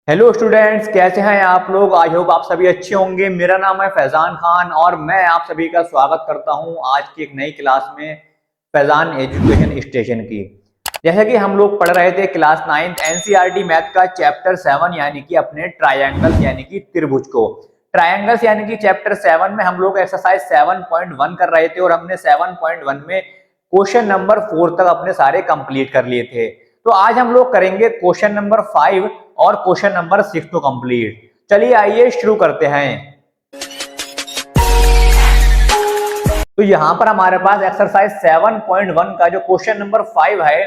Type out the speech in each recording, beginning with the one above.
Hello students, कैसे हैं आप लोग। आई होप आप सभी अच्छे होंगे। मेरा नाम है फैजान खान और मैं आप सभी का स्वागत करता हूं आज की एक नई क्लास में, फैजान एजुकेशन स्टेशन की। जैसे कि हम लोग पढ़ रहे थे क्लास 9th एनसीईआरटी मैथ का चैप्टर 7 यानी कि अपने ट्रायंगल्स यानी कि त्रिभुज को। ट्रायंगल्स यानी कि चैप्टर 7 में हम लोग एक्सरसाइज 7.1 कर रहे थे और हमने 7.1 में क्वेश्चन नंबर 4 तक अपने सारे कंप्लीट कर लिए थे। तो आज हम लोग करेंगे क्वेश्चन नंबर 5 और क्वेश्चन नंबर 6 को कंप्लीट। चलिए आइए शुरू करते हैं। तो यहाँ पर हमारे पास एक्सरसाइज 7.1 का जो क्वेश्चन नंबर 5 है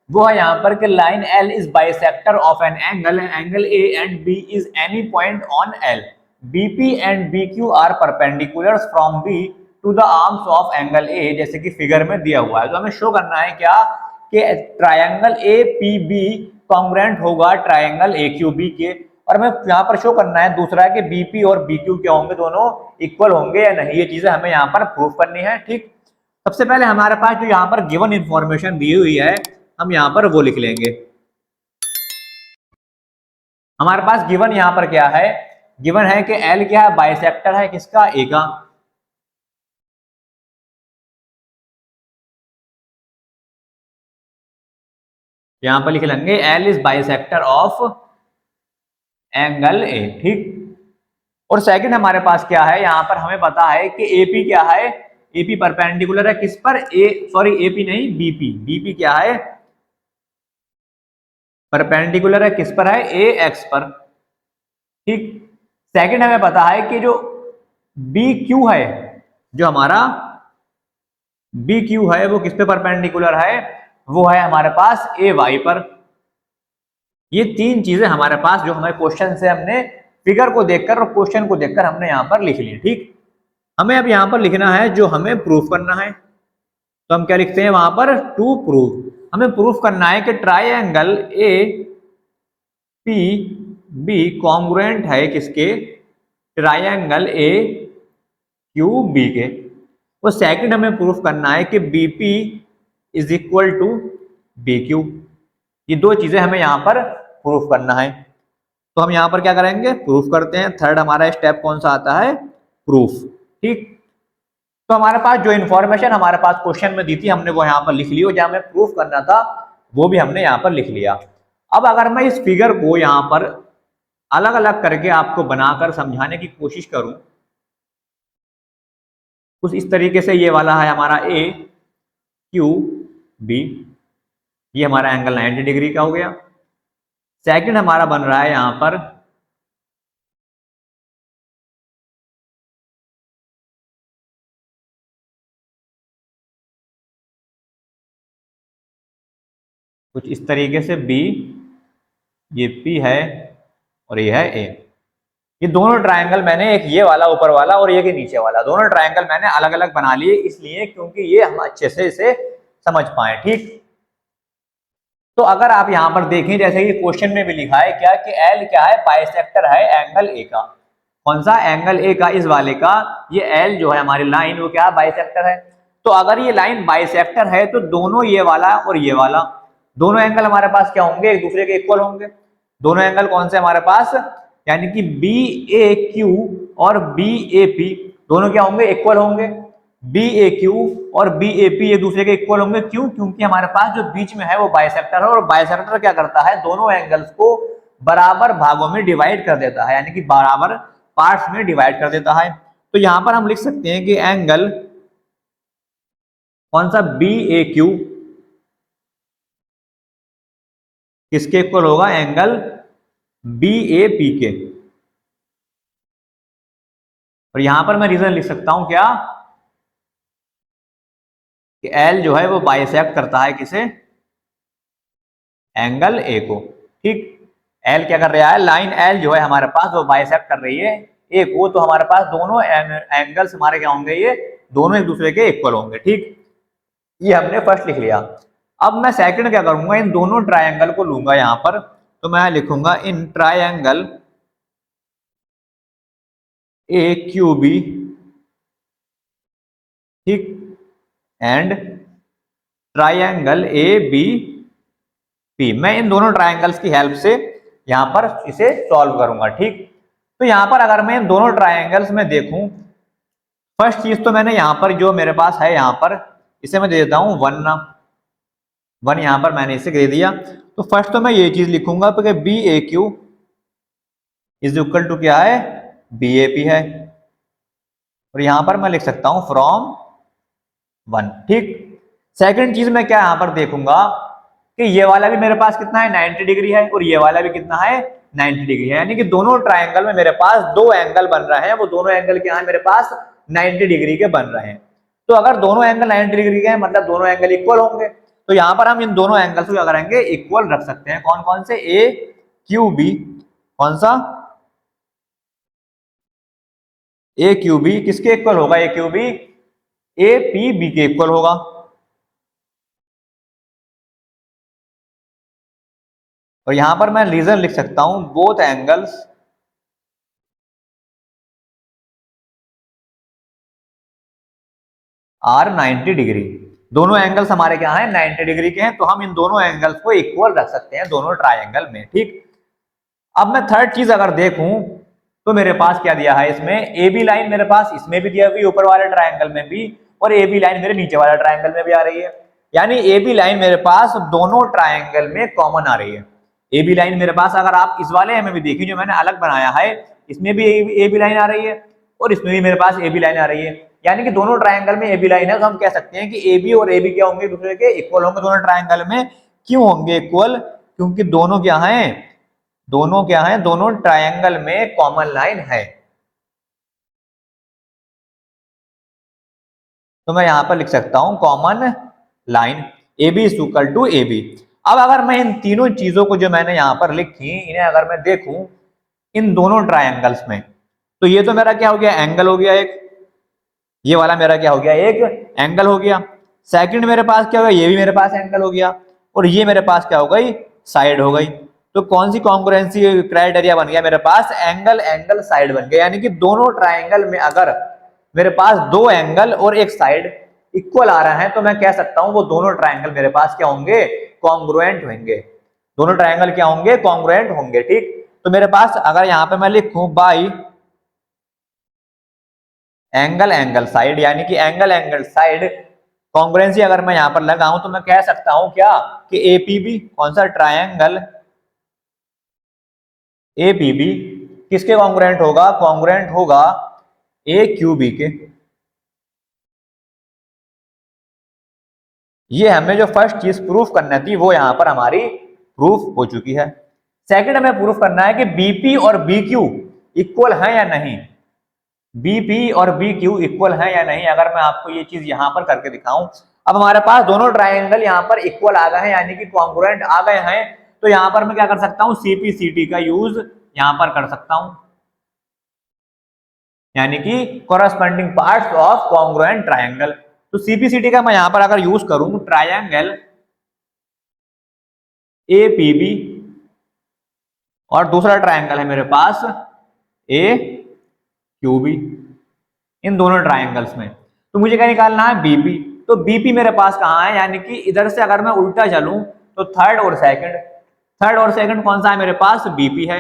वो है यहाँ पर कि line L is bisector of an angle A and B is any point on L। BP and BQ are perpendicular from B to the arms of angle A, जैसे कि फिगर में दिया हुआ है। तो हमें शो करना है क्या कि ट्रायंगल APB कॉन्ग्रुएंट होगा ट्रायंगल AQB के, और हमें यहाँ पर शो करना है दूसरा है कि BP और BQ क्या होंगे, दोनों इक्वल होंगे या नहीं। ये चीजें हमें यहाँ पर प्रूफ करनी है। ठीक, सबसे पहले हमारे पास जो यहाँ पर गिवन इंफॉर्मेशन दी हुई है हम यहाँ पर वो लिख लेंगे। हमारे पास गिवन यहाँ पर क्या है, गिवन है कि L क्या है, बाइसेक्टर है किसका, A का। यहाँ पर लिख लेंगे L is bisector of angle A। ठीक, और सेकंड हमारे पास क्या है, यहाँ पर हमें पता है कि AP क्या है, AP परपेंडिकुलर है किस पर, AP नहीं BP। BP क्या है, परपेंडिकुलर है किस पर है, AX पर। ठीक, सेकंड हमें पता है कि जो BQ है, जो हमारा BQ है वो किस पे परपेंडिकुलर है, वो है हमारे पास AY पर। ये तीन चीजें हमारे पास जो हमें क्वेश्चन से हमने फिगर को देखकर और क्वेश्चन को देखकर हमने यहाँ पर लिख ली। ठीक, हमें अब यहाँ पर लिखना है जो हमें प्रूफ करना है। तो हम क्या लिखते हैं वहां पर, टू प्रूव। हमें प्रूफ करना है कि triangle A P B congruent है किसके, ट्राइंगल ए क्यू बी के। और सेकंड हमें प्रूफ करना है कि BP is equal to B Q. ये दो चीजें हमें यहाँ पर प्रूफ करना है। तो हम यहाँ पर क्या करेंगे, प्रूफ करते हैं। थर्ड हमारा स्टेप कौन सा आता है, प्रूफ। ठीक, तो हमारे पास जो इन्फॉर्मेशन हमारे पास क्वेश्चन में दी थी हमने वो यहाँ पर लिख ली, और जहाँ हमें प्रूफ करना था वो भी हमने यहाँ पर लिख लिया। अब अगर मैं इस फिगर को यहाँ पर अलग अलग करके आपको बनाकर समझाने की कोशिश करूं, कुछ इस तरीके से, ये वाला है हमारा ए क्यू बी, ये हमारा एंगल 90 डिग्री का हो गया। सेकंड हमारा बन रहा है यहाँ पर कुछ इस तरीके से बी, ये पी है और ये है ए। ये दोनों ट्रायंगल मैंने, एक ये वाला ऊपर वाला और एक ये नीचे वाला, दोनों ट्रायंगल मैंने अलग अलग बना लिए इसलिए क्योंकि ये हम अच्छे से इसे समझ पाए। ठीक, तो अगर आप यहाँ पर देखें जैसे कि क्वेश्चन में भी लिखा है क्या कि एल क्या है, बाइसेक्टर है एंगल ए का। कौन सा, एंगल ए का, इस वाले का। ये एल जो है हमारी लाइन वो क्या है, बाइसेक्टर है। तो अगर ये लाइन बाइसेक्टर है तो दोनों ये वाला और ये वाला दोनों एंगल हमारे पास क्या होंगे, एक दूसरे के इक्वल होंगे। दोनों एंगल कौन से हमारे पास, यानी कि बी ए क्यू और बी ए पी दोनों क्या होंगे, इक्वल होंगे। बी ए क्यू और बी ए पी ये दूसरे के इक्वल होंगे। क्यों, क्योंकि हमारे पास जो बीच में है वो बाइसेक्टर है, और बाइसेक्टर क्या करता है, दोनों एंगल्स को बराबर भागों में डिवाइड कर देता है, यानी कि बराबर पार्ट्स में डिवाइड कर देता है। तो यहां पर हम लिख सकते हैं कि एंगल कौन सा, बी ए क्यू किसके इक्वल होगा, एंगल बी ए पी के। और यहां पर मैं रीजन लिख सकता हूं क्या, कि एल जो है वो बाइसेक्ट करता है किसे, एंगल ए को। ठीक, एल क्या कर रहा है, लाइन एल जो है हमारे पास वो बाइसेक्ट कर रही है ए को, तो हमारे पास दोनों एंगल्स हमारे क्या होंगे, ये दोनों एक दूसरे के इक्वल होंगे। ठीक, ये हमने फर्स्ट लिख लिया। अब मैं सेकंड क्या करूंगा, इन दोनों ट्रायंगल को लूंगा यहाँ पर, तो मैं लिखूंगा in triangle A Q B, ठीक, and triangle A B P. मैं इन दोनों ट्रायंगल्स की हेल्प से यहाँ पर इसे सॉल्व करूंगा। ठीक, तो यहाँ पर अगर मैं इन दोनों ट्राइंगल्स में देखूं, फर्स्ट चीज तो मैंने यहाँ पर जो मेरे पास है यहाँ पर इसे मैं दे देता हूँ 1 ना, 1 यहाँ पर मैंने इसे दे दिया। तो फर्स्ट तो मैं ये चीज लिखूंगा कि B A Q is equal to क्या है, बी ए पी है, और यहां पर मैं लिख सकता हूं फ्रॉम 1। ठीक, सेकंड चीज मैं क्या यहां पर देखूंगा कि ये वाला भी मेरे पास कितना है 90 डिग्री है, और ये वाला भी कितना है 90 डिग्री है, यानी कि दोनों ट्राइंगल में मेरे पास दो एंगल बन रहे हैं, वो दोनों एंगल क्या है मेरे पास 90 डिग्री के बन रहे हैं। तो अगर दोनों एंगल 90 डिग्री के हैं मतलब दोनों एंगल इक्वल होंगे, तो यहां पर हम इन दोनों एंगल्स को क्या करेंगे, इक्वल रख सकते हैं। कौन कौन से, ए क्यू बी, कौन सा, ए क्यू बी किसके इक्वल होगा, A Q B A P B के इक्वल होगा। और यहां पर मैं रीजन लिख सकता हूं, बोथ एंगल्स आर 90 डिग्री, दोनों एंगल्स हमारे क्या हैं 90 डिग्री के हैं, तो हम इन दोनों एंगल्स को इक्वल रख सकते हैं दोनों ट्राइंगल में। ठीक, अब मैं थर्ड चीज अगर देखूं तो मेरे पास क्या दिया है, इसमें ए बी लाइन मेरे पास इसमें भी दिया हुई ऊपर वाले ट्राइंगल में भी, और ए बी लाइन मेरे नीचे वाले ट्राइंगल में भी आ रही है, यानी ए बी लाइन मेरे पास दोनों ट्राइंगल में कॉमन आ रही है। ए बी लाइन मेरे पास अगर आप इस वाले में भी देखिए जो मैंने अलग बनाया है, इसमें भी ए बी लाइन आ रही है और इसमें भी मेरे पास ए बी लाइन आ रही है, यानी कि दोनों ट्राइंगल में ए बी लाइन है, तो हम कह सकते हैं कि ए बी और ए बी क्या होंगे, दूसरे के इक्वल होंगे दोनों ट्राइंगल में। क्यों होंगे इक्वल, क्योंकि दोनों क्या हैं, दोनों क्या है, दोनों ट्रायंगल में कॉमन लाइन है। तो मैं यहां पर लिख सकता हूं common line A B is equal to A B. अब अगर मैं इन तीनों चीजों को जो मैंने यहां पर लिखी इन्हें अगर मैं देखूं इन दोनों ट्रायंगल्स में, तो ये तो मेरा क्या हो गया, एंगल हो गया एक, ये वाला मेरा क्या हो गया, एक एंगल हो गया। सेकंड मेरे पास क्या होगा, ये भी मेरे पास एंगल हो गया, और ये मेरे पास क्या हो गई, साइड हो गई। तो कौन सी कॉन्ग्रुएंसी क्राइटेरिया बन गया मेरे पास, एंगल एंगल साइड बन गया, यानी कि दोनों ट्राइंगल में अगर मेरे पास दो एंगल और एक साइड इक्वल आ रहा है तो मैं कह सकता हूं वो दोनों ट्राइंगल मेरे पास क्या होंगे, कॉन्ग्रुएंट होंगे, दोनों ट्राइंगल क्या होंगे, कॉन्ग्रुएंट होंगे। ठीक, तो मेरे पास अगर यहां पे मैं लिखूं बाई एंगल एंगल साइड, यानी कि एंगल एंगल साइड कॉन्ग्रुएंसी अगर मैं यहां पर लगाऊं तो मैं कह सकता हूं क्या कि एपीबी, कौन सा, ट्रायंगल एपीबी किसके कॉन्ग्रुएंट होगा, कॉन्ग्रुएंट होगा ए क्यू बी के। ये हमें जो फर्स्ट चीज प्रूफ करना थी वो यहां पर हमारी प्रूफ हो चुकी है। सेकंड हमें प्रूफ करना है कि बीपी और बी क्यू इक्वल है या नहीं, बीपी और बी क्यू इक्वल है या नहीं, अगर मैं आपको ये चीज यहां पर करके दिखाऊं। अब हमारे पास दोनों ट्राइंगल यहां पर इक्वल आ गए हैं, यानी कि कॉन्ग्रुएंट आ गए हैं, तो यहां पर मैं क्या कर सकता हूं, सीपीसीटी का यूज यहां पर कर सकता हूं, यानी कि corresponding parts of congruent triangle. तो सीपीसीटी का मैं यहां पर अगर यूज करूं, ट्राइंगल एपीबी और दूसरा ट्राइंगल है मेरे पास ए क्यूबी, इन दोनों ट्राइंगल्स में तो मुझे क्या निकालना है, बीपी। तो बीपी मेरे पास कहां है, यानी कि इधर से अगर मैं उल्टा चलूं तो थर्ड और सेकंड, थर्ड और सेकंड कौन सा है मेरे पास, बीपी है।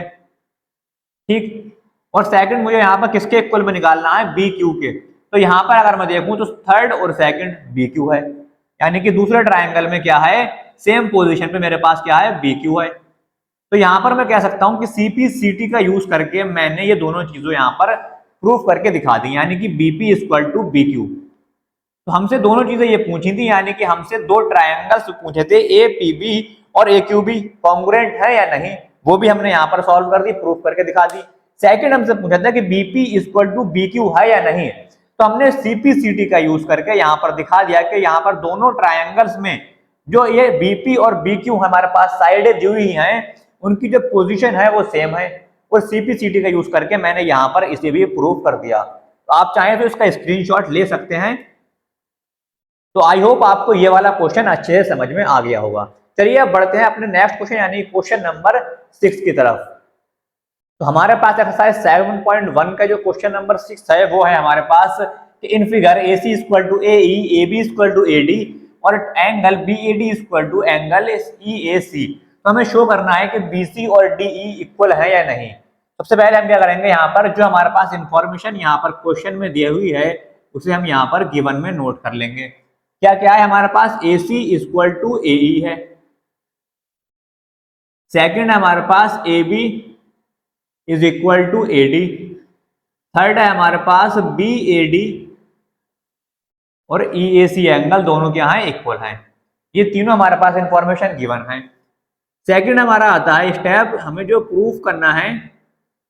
ठीक, और सेकंड मुझे यहां पर किसके इक्वल में निकालना है, बी क्यू के। तो यहां पर अगर मैं देखूं तो थर्ड और सेकंड बी क्यू है, यानी कि दूसरे ट्राइंगल में क्या है, सेम पोजीशन पे मेरे पास क्या है, बी क्यू है। तो यहां पर मैं कह सकता हूं कि सीपीसीटी का यूज करके मैंने ये दोनों चीजों यहां पर प्रूफ करके दिखा दी, यानी कि BP equal to B Q. तो हमसे दोनों चीजें ये पूछी थी, यानी कि हमसे दो ट्राइंगल्स पूछे थे ए पी बी और ए क्यू बी कॉन्ग्रुएंट है या नहीं, वो भी हमने यहाँ पर सॉल्व कर दी, प्रूफ करके दिखा दी। सेकंड हमसे पूछा था कि BP equal to B Q है या नहीं, तो हमने सीपीसीटी का यूज करके यहाँ पर दिखा दिया कि यहाँ पर दोनों ट्राइंगल्स में जो ये बीपी और बी क्यू हमारे पास साइडें दी हुई हैं उनकी जो पोजीशन है वो सेम है, और सीपीसीटी का यूज करके मैंने यहाँ पर इसे भी प्रूफ कर दिया। तो आप चाहें तो इसका स्क्रीनशॉट ले सकते हैं। तो आई होप आपको ये वाला क्वेश्चन अच्छे से समझ में आ गया होगा। चलिए अब बढ़ते हैं अपने नेक्स्ट क्वेश्चन यानी क्वेश्चन नंबर 6 की तरफ। तो हमारे पास एक्सरसाइज 7.1 का जो क्वेश्चन नंबर 6 है वो है हमारे पास कि in figure A C equal to A E, A B equal to A D और angle B A D equal to angle E A C. तो हमें शो करना है कि BC और DE इक्वल है या नहीं। सबसे पहले हम क्या करेंगे, यहाँ पर जो हमारे पास इंफॉर्मेशन यहाँ पर क्वेश्चन में दी हुई है उसे हम यहाँ पर गिवन में नोट कर लेंगे। क्या क्या है हमारे पास, AC इक्वल टू AE है। सेकंड है हमारे पास AB is equal to AD। Third है हमारे पास BAD और EAC एंगल दोनों क्या है, इक्वल है। ये तीनों हमारे पास इंफॉर्मेशन गिवन है। सेकंड हमारा आता है स्टेप, हमें जो प्रूफ करना है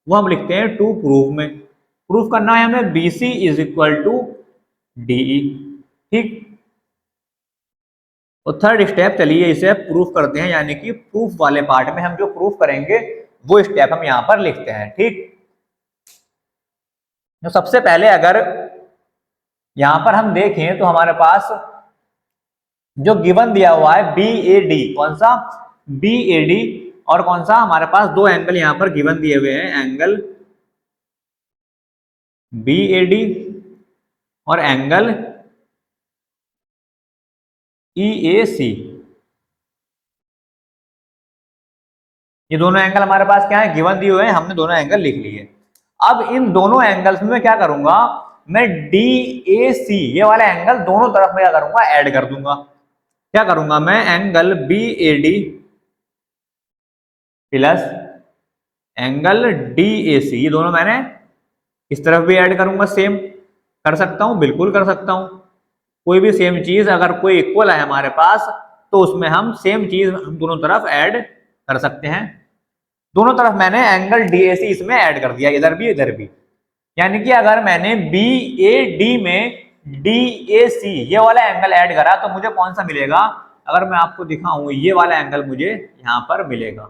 वो हम लिखते हैं टू प्रूफ में। प्रूफ करना है हमें BC is equal to DE, ठीक। और थर्ड स्टेप चलिए इसे प्रूफ करते हैं, यानी कि प्रूफ वाले पार्ट में हम जो प्रूफ करेंगे वो स्टेप हम यहाँ पर लिखते हैं, ठीक। तो सबसे पहले अगर यहां पर हम देखें तो हमारे पास जो गिवन दिया हुआ है BAD, कौन सा, BAD, और कौन सा, हमारे पास दो एंगल यहां पर गिवन दिए हुए हैं, एंगल BAD और एंगल EAC। ये दोनों एंगल हमारे पास क्या है, गिवन दिए हुए हैं, हमने दोनों एंगल लिख लिए। अब इन दोनों एंगल्स में क्या करूंगा, मैं DAC ये वाला एंगल दोनों तरफ में क्या करूंगा, ऐड कर दूंगा। क्या करूंगा मैं, angle BAD plus angle DAC, ये दोनों मैंने इस तरफ भी ऐड करूंगा। सेम कर सकता हूं, बिल्कुल कर सकता हूं। कोई भी सेम चीज अगर कोई इक्वल है हमारे पास तो उसमें हम सेम चीज हम दोनों तरफ ऐड कर सकते हैं। दोनों तरफ मैंने एंगल DAC इसमें ऐड कर दिया, इधर भी इधर भी। यानी कि अगर मैंने BAD में DAC ये वाला एंगल ऐड करा तो मुझे कौन सा मिलेगा, अगर मैं आपको दिखाऊं ये वाला एंगल मुझे यहां पर मिलेगा।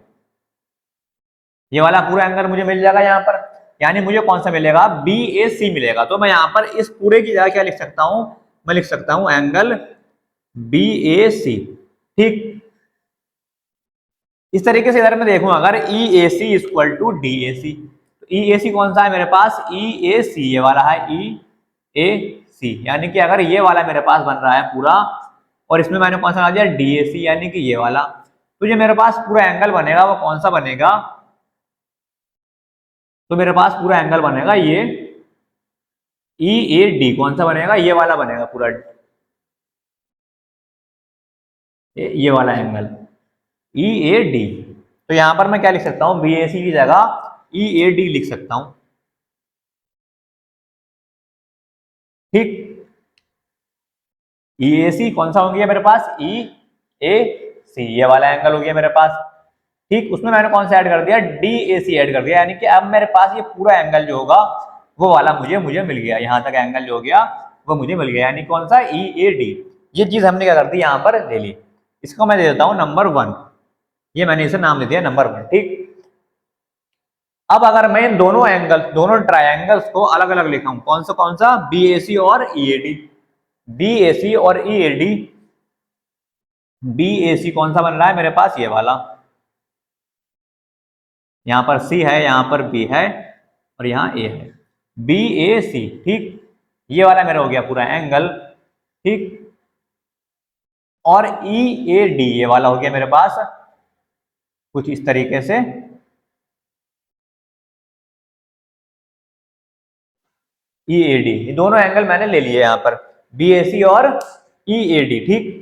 ये वाला पूरा एंगल मुझे मिल जाएगा यहाँ पर, यानी मुझे कौन सा मिलेगा, BAC मिलेगा। तो मैं यहाँ पर इस पूरे की जगह क्या लिख सकता हूं, मैं लिख सकता हूं एंगल BAC, ठीक। इस तरीके से इधर मैं देखूं अगर EAC इक्वल टू DAC, तो EAC कौन सा है मेरे पास, EAC ये वाला है, EAC, यानी कि अगर ये वाला मेरे पास बन रहा है पूरा और इसमें मैंने कौन सा ला दिया, DAC, यानी कि ये वाला, तो जो मेरे पास पूरा एंगल बनेगा वो कौन सा बनेगा, तो मेरे पास पूरा एंगल बनेगा ये EAD, कौन सा बनेगा, ये वाला बनेगा पूरा, ये वाला एंगल EAD। तो यहां पर मैं क्या लिख सकता हूं, BAC की जगह EAD लिख सकता हूं, ठीक। EAC कौन सा हो गया मेरे पास, EAC ये वाला एंगल हो गया मेरे पास, ठीक। उसमें मैंने कौन सा ऐड कर दिया, DAC ऐड कर दिया, यानी कि अब मेरे पास ये पूरा एंगल जो होगा वो वाला मुझे मिल गया, यहां तक एंगल जो हो गया वो मुझे मिल गया, यानी कौन सा, EAD। ये चीज हमने क्या कर दी, यहां पर ले ली। इसको मैं दे देता हूं नंबर 1, ये मैंने इसे नाम दे दिया नंबर 1, ठीक। अब अगर मैं इन दोनों एंगल, दोनों ट्रायंगल्स को अलग अलग लिखा हूं, कौन सा BAC और EAD, BAC और EAD, BAC कौन सा बन रहा है मेरे पास, ये वाला, यहां पर C है, यहां पर B है और यहां A है, BAC, ठीक। ये वाला मेरा हो गया पूरा एंगल, ठीक। और EAD ये वाला हो गया मेरे पास कुछ इस तरीके से, EAD, ये दोनों एंगल मैंने ले लिए यहां पर, BAC और EAD, ठीक।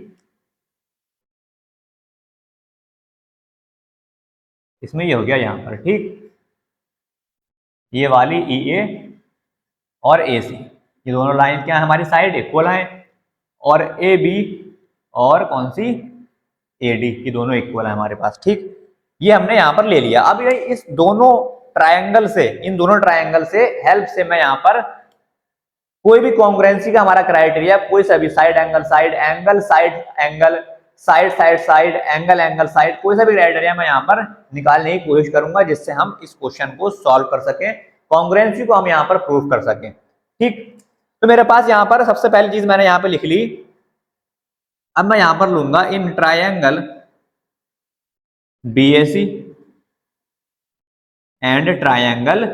इसमें ये हो गया यहां पर, ठीक। ये वाली EA और AC, ये दोनों लाइन क्या है हमारी साइड इक्वल हैं, और AB और कौन सी, AD, ये दोनों इक्वल है हमारे पास, ठीक। ये हमने यहां पर ले लिया। अब इस दोनों ट्रायंगल से, इन दोनों ट्रायंगल से हेल्प से मैं यहां पर कोई भी कॉन्ग्रुएंसी का हमारा क्राइटेरिया, कोई सा भी side angle side angle side angle side side side angle angle side, कोई सा भी क्राइटेरिया मैं यहाँ पर निकालने की कोशिश करूंगा जिससे हम इस क्वेश्चन को सॉल्व कर सकें, कॉन्ग्रुएंसी को हम यहाँ पर प्रूव कर सकें, ठीक। तो मेरे पास यहाँ पर सबसे पहली चीज मैंने यहाँ पे लिख ली। अब मैं यहाँ पर लूंगा in triangle BAC and triangle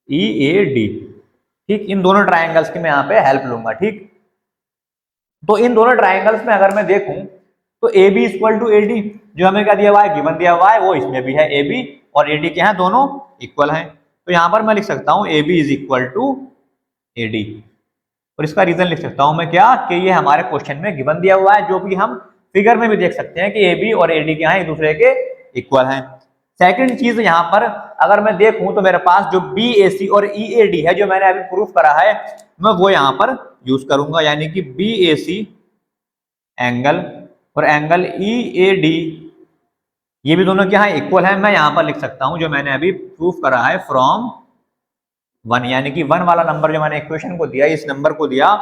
EAD, ठीक। इन दोनों ट्रायंगल्स की मैं यहाँ पे हेल्प लूंगा, ठीक। तो इन दोनों ट्रायंगल्स में अगर मैं देखूं तो A B equal to A D, जो हमें क्या दिया हुआ है, गिवन दिया हुआ है, वो इसमें भी है, ए बी और ए डी क्या है, दोनों इक्वल हैं। तो यहाँ पर मैं लिख सकता हूँ A B is equal to A D, और इसका रीजन लिख सकता हूँ मैं क्या, कि ये हमारे क्वेश्चन में गिवन दिया हुआ है, जो भी हम फिगर में भी देख सकते हैं कि ए बी और ए डी क्या है, एक दूसरे के इक्वल हैं। सेकंड चीज यहाँ पर अगर मैं देखूं तो मेरे पास जो बी ए सी और ई ए डी है, जो मैंने अभी प्रूफ करा है, मैं वो यहाँ पर यूज करूंगा, यानी कि बी ए सी एंगल और एंगल ई ए डी, ये भी दोनों क्या है, इक्वल है। मैं यहाँ पर लिख सकता हूं जो मैंने अभी प्रूफ करा है, फ्रॉम 1, यानी कि 1 वाला नंबर जो मैंने इक्वेशन को दिया, इस नंबर को दिया,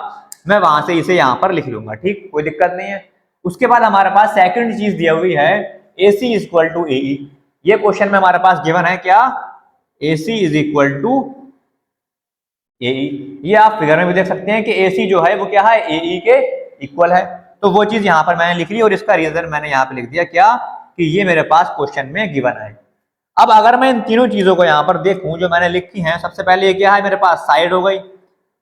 मैं वहां से इसे यहाँ पर लिख लूंगा, ठीक, कोई दिक्कत नहीं है। उसके बाद हमारे पास सेकंड चीज दी हुई है ए सी इक्वल टू ए ई, ये क्वेश्चन में हमारे पास गिवन है क्या, ए सी इज इक्वल टू ए ई, ये आप फिगर में भी देख सकते हैं कि ए सी जो है वो क्या है, ए ई के इक्वल है। तो वो चीज यहाँ पर मैंने लिख ली और इसका रीजन मैंने यहाँ पे लिख दिया क्या, कि ये मेरे पास क्वेश्चन में गिवन है। अब अगर मैं इन तीनों चीजों को यहाँ पर देखूं जो मैंने लिखी हैं, सबसे पहले ये क्या है, मेरे पास साइड हो गई,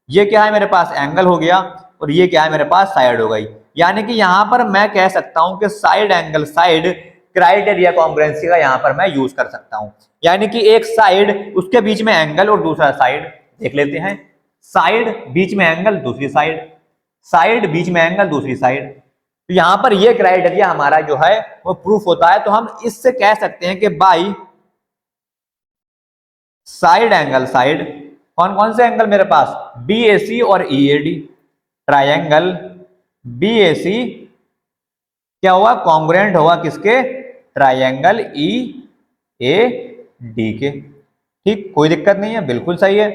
ये क्या है, मेरे पास एंगल हो गया, और ये क्या है, मेरे पास साइड हो गई। यानी कि यहाँ पर मैं कह सकता हूं कि side angle side criteria congruency का यहाँ पर मैं यूज कर सकता हूं, यानी कि एक साइड उसके बीच में एंगल और दूसरा साइड, देख लेते हैं, साइड बीच में एंगल, दूसरी साइड, साइड बीच में एंगल, दूसरी साइड। तो यहां पर ये क्राइटेरिया हमारा जो है वो प्रूफ होता है। तो हम इससे कह सकते हैं कि बाई साइड एंगल साइड, कौन कौन से एंगल मेरे पास, बी ए सी और ई ए डी, ट्राइंगल बी ए सी क्या हुआ, कॉन्ग्रुएंट होगा किसके, ट्राइंगल ई ए डी के, ठीक, कोई दिक्कत नहीं है, बिल्कुल सही है।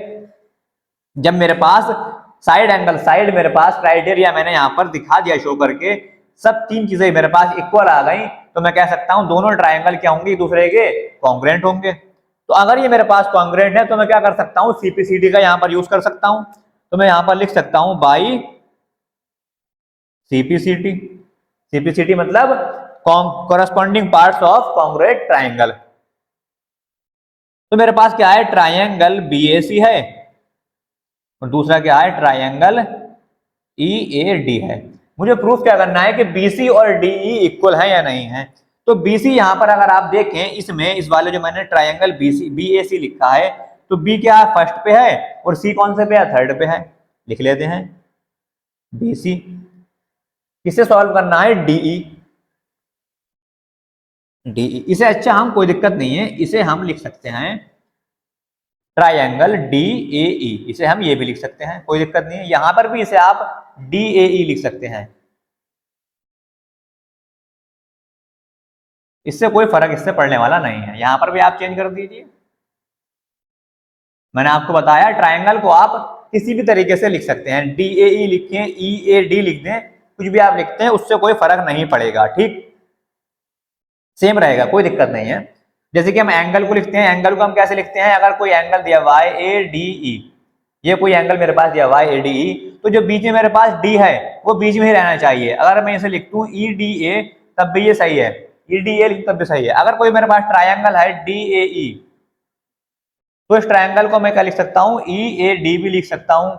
जब मेरे पास साइड एंगल साइड, मेरे पास क्राइटेरिया मैंने यहां पर दिखा दिया शो करके, सब तीन चीजें मेरे पास इक्वल आ गई, तो मैं कह सकता हूं दोनों ट्राइंगल क्या होंगे, एक दूसरे के कॉन्ग्रुएंट होंगे। तो अगर ये मेरे पास कॉन्ग्रुएंट है तो मैं क्या कर सकता हूं, सीपीसीडी का यहां पर यूज कर सकता हूं। तो मैं यहां पर लिख सकता हूं बाई सीपीसीटी, सीपीसीटी मतलब corresponding parts of congruent triangle. तो मेरे पास क्या है, ट्राइंगल बीएसी है और दूसरा क्या है, ट्राइंगल ईएडी है। मुझे प्रूफ क्या करना है कि बीसी और डीई इक्वल है या नहीं है। तो बीसी यहां पर अगर आप देखें, इसमें इस वाले जो मैंने ट्राइंगल बीसी बीएसी लिखा है, तो बी क्या है, फर्स्ट पे है, और सी कौन से पे है, थर्ड पे है। लिख लेते हैं बीसी, किसे सॉल्व करना है, डीई, डीई, इसे अच्छा हम कोई दिक्कत नहीं है, इसे हम लिख सकते हैं ट्राइंगल डीएई, इसे हम ये भी लिख सकते हैं, कोई दिक्कत नहीं है। यहां पर भी इसे आप डीएई लिख सकते हैं, इससे कोई फर्क इससे पड़ने वाला नहीं है, यहां पर भी आप चेंज कर दीजिए। मैंने आपको बताया ट्राइंगल को आप किसी भी तरीके से लिख सकते हैं, डीएई लिखें, ईएडी लिख दें, कुछ भी आप लिखते हैं उससे कोई फर्क नहीं पड़ेगा, ठीक, सेम रहेगा, कोई दिक्कत नहीं है। जैसे कि हम एंगल को लिखते हैं, एंगल को हम कैसे लिखते हैं, अगर कोई एंगल दिया हुआ है ए डी ई, ये कोई एंगल मेरे पास दिया हुआ है ए डी ई, तो जो बीच में मेरे पास डी है वो बीच में ही रहना चाहिए। अगर मैं इसे लिख दूं ई डी ए तब भी ये सही है, ई डी ए तब भी सही है। अगर कोई मेरे पास ट्राइंगल है डी ए ई, तो इस ट्राइंगल को मैं क्या लिख सकता हूँ, ई ए डी भी लिख सकता हूँ,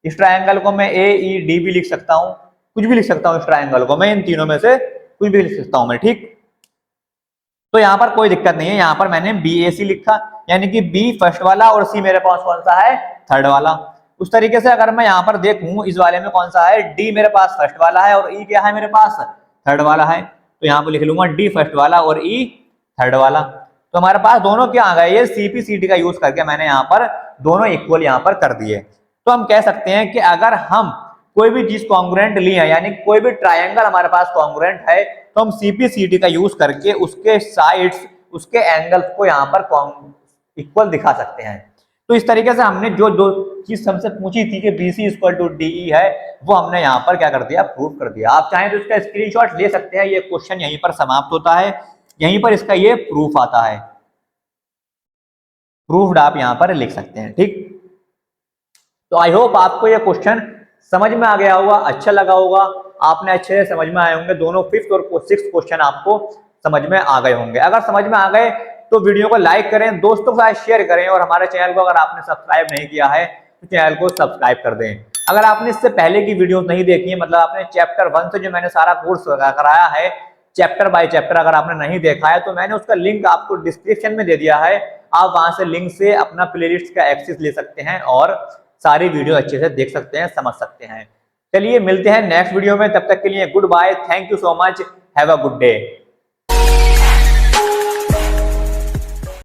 इस ट्राइंगल को मैं ए ई डी भी लिख सकता हूँ, कुछ भी लिख सकता हूँ, इस ट्राइंगल को मैं इन तीनों में से कुछ भी लिख सकता हूँ मैं, ठीक। तो यहाँ पर कोई दिक्कत नहीं है, यहाँ पर मैंने बी ए सी लिखा, यानी कि बी फर्स्ट वाला और सी मेरे पास कौन सा है, थर्ड वाला। उस तरीके से अगर मैं यहाँ पर देखूं, इस वाले में कौन सा है, डी मेरे पास फर्स्ट वाला है और ई क्या है मेरे पास, थर्ड वाला है। तो यहाँ पर लिख लूंगा डी फर्स्ट वाला और ई थर्ड वाला। तो हमारे पास दोनों क्या आ गए, ये सीपीसीटी का यूज करके मैंने यहाँ पर दोनों इक्वल यहाँ पर कर दिए। तो हम कह सकते हैं कि अगर हम कोई भी चीज कॉन्ग्रुएंट ली है, यानी कोई भी ट्राइंगल हमारे पास कॉन्ग्रुएंट है, तो हम सीपीसीटी का यूज करके उसके साइड्स, उसके एंगल्स को यहाँ पर इक्वल दिखा सकते हैं। तो इस तरीके से हमने जो दो चीज हमसे पूछी थी कि बीसी इक्वल टू डीई है, वो हमने यहाँ पर क्या कर दिया, प्रूव कर दिया। आप चाहें तो इसका स्क्रीनशॉट ले सकते हैं, ये क्वेश्चन यहीं पर समाप्त होता है, यहीं पर इसका ये प्रूफ आता है, प्रूफ्ड आप यहाँ पर लिख सकते हैं, ठीक। तो आई होप आपको ये क्वेश्चन समझ में आ गया होगा, अच्छा लगा होगा, आपने अच्छे से समझ में आए होंगे, दोनों 5th और 6th क्वेश्चन आपको समझ में आ गए होंगे। अगर समझ में आ गए तो वीडियो को लाइक करें, दोस्तों के साथ शेयर करें, और हमारे चैनल को अगर आपने सब्सक्राइब नहीं किया है तो चैनल को सब्सक्राइब कर दें। अगर आपने इससे पहले की वीडियो नहीं देखी है, मतलब आपने चैप्टर 1 से जो मैंने सारा कोर्स कराया है चैप्टर बाय चैप्टर, अगर आपने नहीं देखा है तो मैंने उसका लिंक आपको डिस्क्रिप्शन में दे दिया है। आप वहां से लिंक से अपना प्लेलिस्ट का एक्सेस ले सकते हैं और सारी वीडियो अच्छे से देख सकते हैं, समझ सकते हैं। चलिए मिलते हैं नेक्स्ट वीडियो में, तब तक के लिए good bye, thank you so much, have a good day.